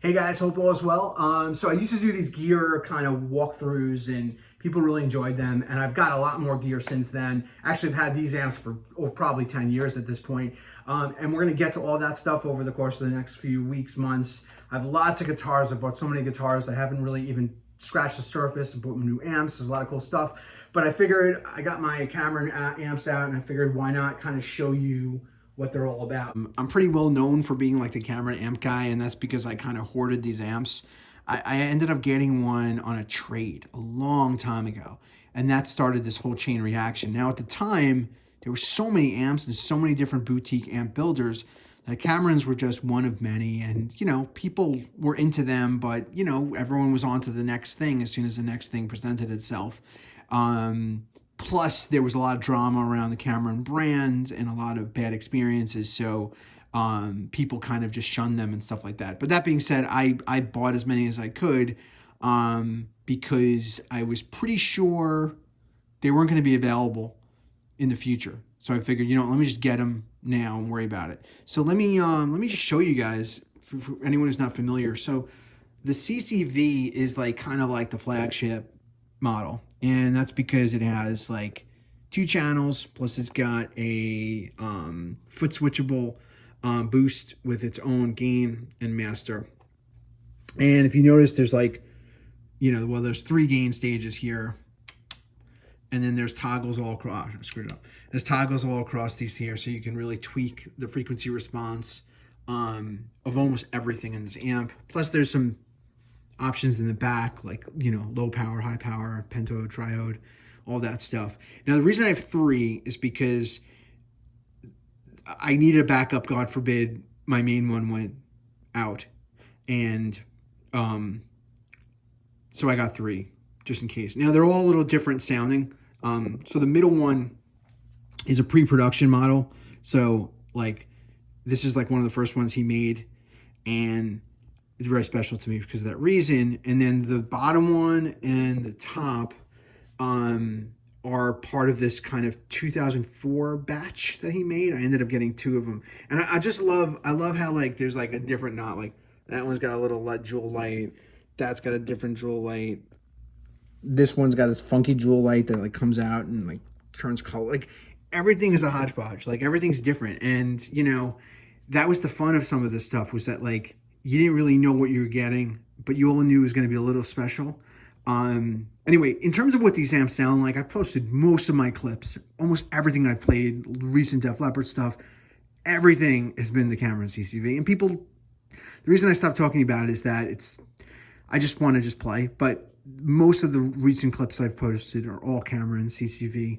Hey guys, hope all is well. So I used to do these gear kind of walkthroughs and people really enjoyed them. And I've got a lot more gear since then. Actually, I've had these amps for probably 10 years at this point. And we're going to get to all that stuff over the course of the next few weeks, months. I have lots of guitars. I bought so many guitars. I haven't really even scratched the surface and bought new amps. There's a lot of cool stuff. But I figured I got my Cameron amps out and I figured why not kind of show you what they're all about. I'm pretty well known for being like the Cameron amp guy, and that's because I kind of hoarded these amps. I ended up getting one on a trade a long time ago, and that started this whole chain reaction. Now, at the time, there were so many amps and so many different boutique amp builders that Camerons were just one of many, and, you know, people were into them, but, you know, everyone was on to the next thing as soon as the next thing presented itself. Plus, there was a lot of drama around the Cameron brand and a lot of bad experiences. So people kind of just shunned them and stuff like that. But that being said, I bought as many as I could because I was pretty sure they weren't going to be available in the future. So I figured, you know, let me just get them now and worry about it. So let me just show you guys, for anyone who's not familiar. So the CCV is like kind of like the flagship model, and that's because it has like 2 channels, plus it's got a foot switchable boost with its own gain and master. And if you notice, there's like, you know, well, there's 3 gain stages here, and then there's toggles all across. I screwed it up. There's toggles all across these here, so you can really tweak the frequency response of almost everything in this amp. Plus, there's some options in the back, like, you know, low power, high power, pento, triode, all that stuff. Now, the reason I have 3 is because I needed a backup. God forbid my main one went out, and so I got 3 just in case. Now, they're all a little different sounding. So the middle one is a pre-production model. So like, this is like one of the first ones he made, and it's very special to me because of that reason. And then the bottom one and the top are part of this kind of 2004 batch that he made. I ended up getting 2 of them, and I love how like there's like a different knot. Like that one's got a little LED jewel light, that's got a different jewel light. This one's got this funky jewel light that like comes out and like turns color. Like everything is a hodgepodge. Like everything's different, and you know, that was the fun of some of this stuff, was that like you didn't really know what you were getting, but you all knew it was going to be a little special. Anyway, in terms of what these amps sound like, I've posted most of my clips, almost everything I've played, recent Def Leppard stuff, everything has been the Cameron CCV. And people, the reason I stopped talking about it is that I just want to just play, but most of the recent clips I've posted are all Cameron CCV.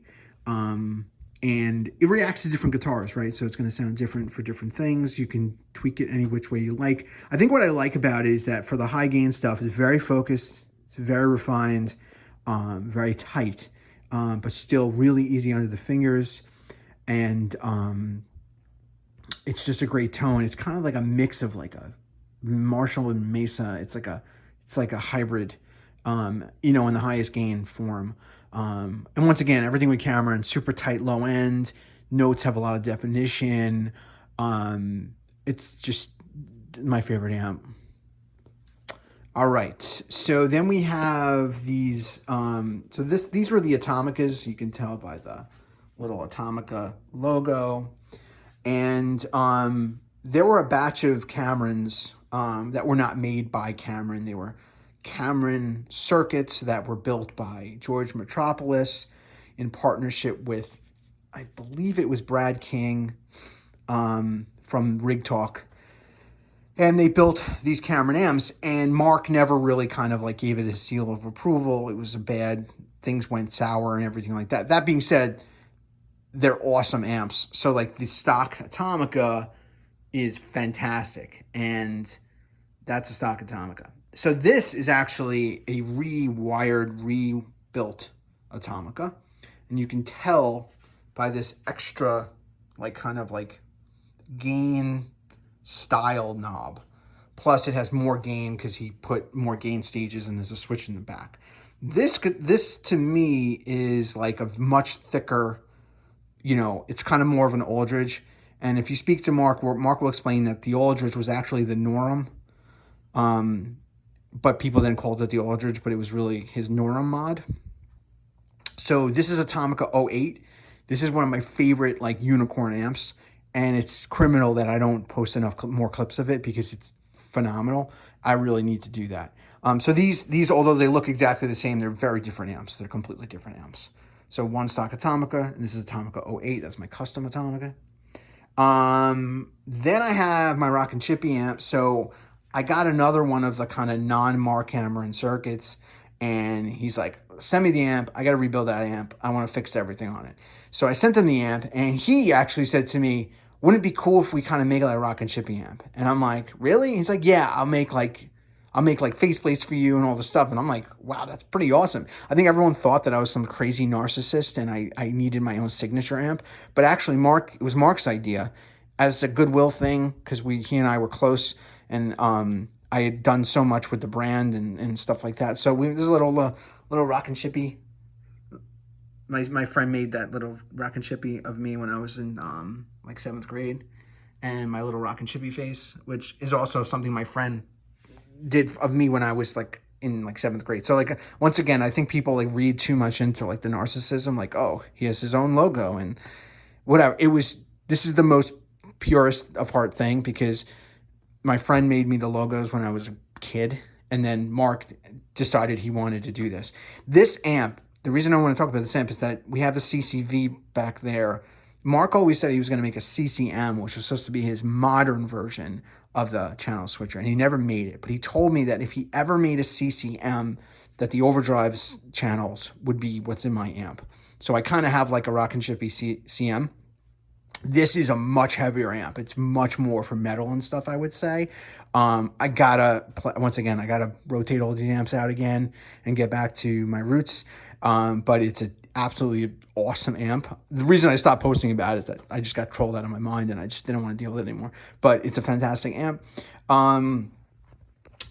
And it reacts to different guitars, right? So it's going to sound different for different things. You can tweak it any which way you like. I think what I like about it is that for the high gain stuff, it's very focused, it's very refined, very tight, but still really easy under the fingers. And it's just a great tone. It's kind of like a mix of like a Marshall and Mesa. It's like a hybrid, you know, in the highest gain form. And once again, everything with Cameron, super tight low end, notes have a lot of definition. It's just my favorite amp. All right, so then we have these, these were the Atomicas. You can tell by the little Atomica logo. And there were a batch of Camerons that were not made by Cameron. They were Cameron circuits that were built by George Metropolis in partnership with, I believe it was Brad King from Rig Talk. And they built these Cameron amps, and Mark never really kind of like gave it a seal of approval. It was things went sour and everything like that. That being said, they're awesome amps. So like the stock Atomica is fantastic, and that's a stock Atomica. So this is actually a rewired, rebuilt Atomica. And you can tell by this extra, like kind of like gain style knob. Plus it has more gain because he put more gain stages and there's a switch in the back. This to me is like a much thicker, you know, it's kind of more of an Aldridge. And if you speak to Mark will explain that the Aldridge was actually the norm But people then called it the Aldridge, but it was really his Nora mod. So this is Atomica 08. This is one of my favorite like unicorn amps, and it's criminal that I don't post enough more clips of it because it's phenomenal. I really need to do that. So these, although they look exactly the same, they're very different amps. They're completely different amps. So one stock Atomica, and this is Atomica 08. That's my custom Atomica. Then I have my Rockinchippy amp. So I got another one of the kind of non-Mark Cameron circuits, and he's like, send me the amp. I got to rebuild that amp. I want to fix everything on it. So I sent him the amp, and he actually said to me, wouldn't it be cool if we kind of make like a Rockinchippy amp? And I'm like, really? He's like, yeah, I'll make like faceplates for you and all this stuff. And I'm like, wow, that's pretty awesome. I think everyone thought that I was some crazy narcissist and I needed my own signature amp. But actually, it was Mark's idea as a goodwill thing, because he and I were close, and I had done so much with the brand and stuff like that. So there's a little Rockinchippy. My friend made that little Rockinchippy of me when I was in like 7th grade, and my little Rockinchippy face, which is also something my friend did of me when I was like in like 7th grade. So like, once again, I think people like read too much into like the narcissism, like, oh, he has his own logo and whatever. This is the most purest of heart thing, because my friend made me the logos when I was a kid, and then Mark decided he wanted to do this. This amp, the reason I want to talk about this amp is that we have the CCV back there. Mark always said he was going to make a CCM, which was supposed to be his modern version of the channel switcher, and he never made it. But he told me that if he ever made a CCM, that the overdrive channels would be what's in my amp. So I kind of have like a Rockinchippy CM. This is a much heavier amp. It's much more for metal and stuff, I would say. I gotta rotate all these amps out again and get back to my roots. But it's an absolutely awesome amp. The reason I stopped posting about it is that I just got trolled out of my mind and I just didn't want to deal with it anymore. But it's a fantastic amp.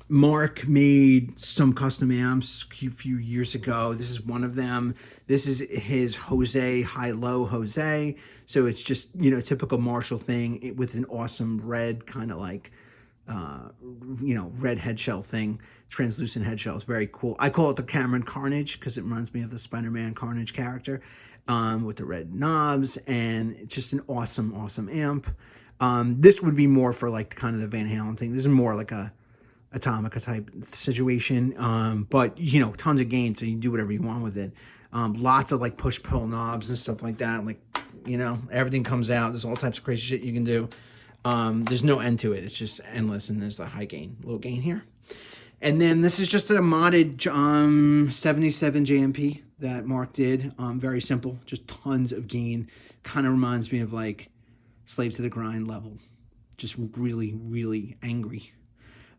Mark made some custom amps a few years ago. This is one of them. This is his Jose, high-low Jose. So it's just, typical Marshall thing with an awesome red kind of like, red head shell thing, translucent head shell. It's very cool. I call it the Cameron Carnage because it reminds me of the Spider-Man Carnage character, with the red knobs, and it's just an awesome, awesome amp. This would be more for like kind of the Van Halen thing. This is more like a Atomica type situation, but tons of gain, so you can do whatever you want with it. Lots of like push-pull knobs and stuff like that. Like, everything comes out. There's all types of crazy shit you can do. There's no end to it. It's just endless, and there's the high gain, low gain here. And then this is just a modded 77 JMP that Mark did. Very simple, just tons of gain. Kind of reminds me of like Slave to the Grind level. Just really, really angry.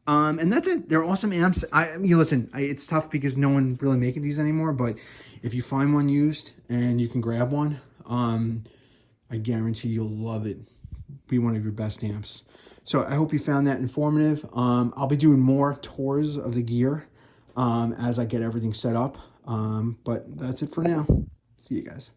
And that's it. They're awesome amps. Listen, it's tough because no one really making these anymore, but if you find one used and you can grab one, I guarantee you'll love it. Be one of your best amps. So I hope you found that informative. I'll be doing more tours of the gear as I get everything set up. But that's it for now. See you guys.